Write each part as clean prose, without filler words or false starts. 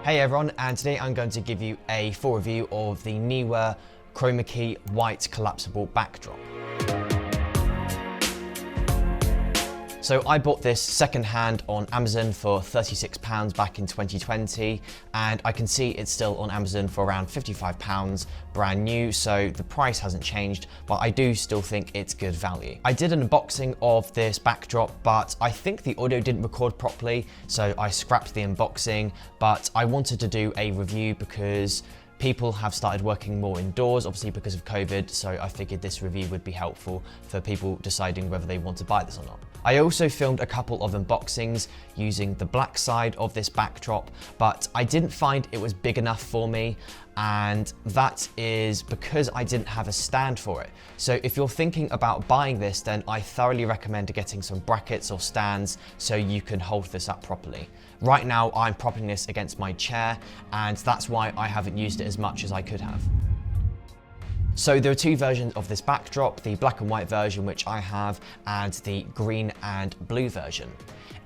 Hey everyone, and today I'm going to give you a full review of the Neewer Chromakey white collapsible backdrop. So I bought this second-hand on Amazon for £36 back in 2020, and I can see it's still on Amazon for around £55 brand new, so the price hasn't changed, but I do still think it's good value. I did an unboxing of this backdrop, but I think the audio didn't record properly, so I scrapped the unboxing, but I wanted to do a review because people have started working more indoors, obviously because of COVID, so I figured this review would be helpful for people deciding whether they want to buy this or not. I also filmed a couple of unboxings using the black side of this backdrop, but I didn't find it was big enough for me, and that is because I didn't have a stand for it. So if you're thinking about buying this, then I thoroughly recommend getting some brackets or stands so you can hold this up properly. Right now I'm propping this against my chair, and that's why I haven't used it as much as I could have. So there are two versions of this backdrop, the black and white version, which I have, and the green and blue version.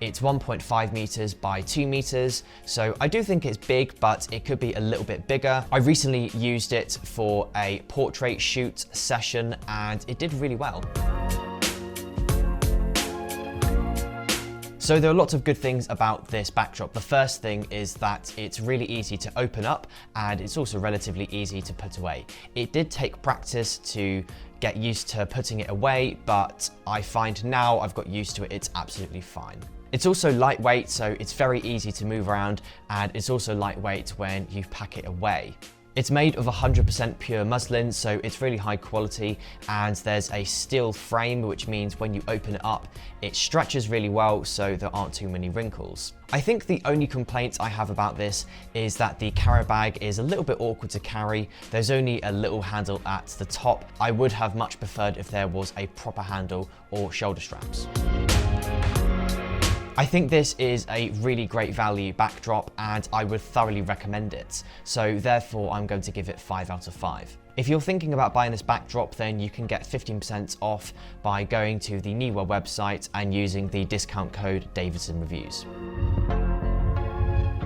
It's 1.5 meters by 2 meters, so I do think it's big, but it could be a little bit bigger. I recently used it for a portrait shoot session, and it did really well. So there are lots of good things about this backdrop. The first thing is that it's really easy to open up, and it's also relatively easy to put away. It did take practice to get used to putting it away, but I find now I've got used to it, it's absolutely fine. It's also lightweight, so it's very easy to move around, and it's also lightweight when you pack it away. It's made of 100% pure muslin, so it's really high quality, and there's a steel frame, which means when you open it up, it stretches really well, so there aren't too many wrinkles. I think the only complaints I have about this is that the carry bag is a little bit awkward to carry. There's only a little handle at the top. I would have much preferred if there was a proper handle or shoulder straps. I think this is a really great value backdrop, and I would thoroughly recommend it. So therefore I'm going to give it 5 out of 5. If you're thinking about buying this backdrop, then you can get 15% off by going to the Neewer website and using the discount code DavidsonReviews.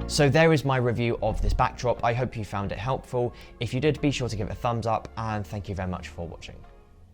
So there is my review of this backdrop. I hope you found it helpful. If you did, be sure to give it a thumbs up, and thank you very much for watching.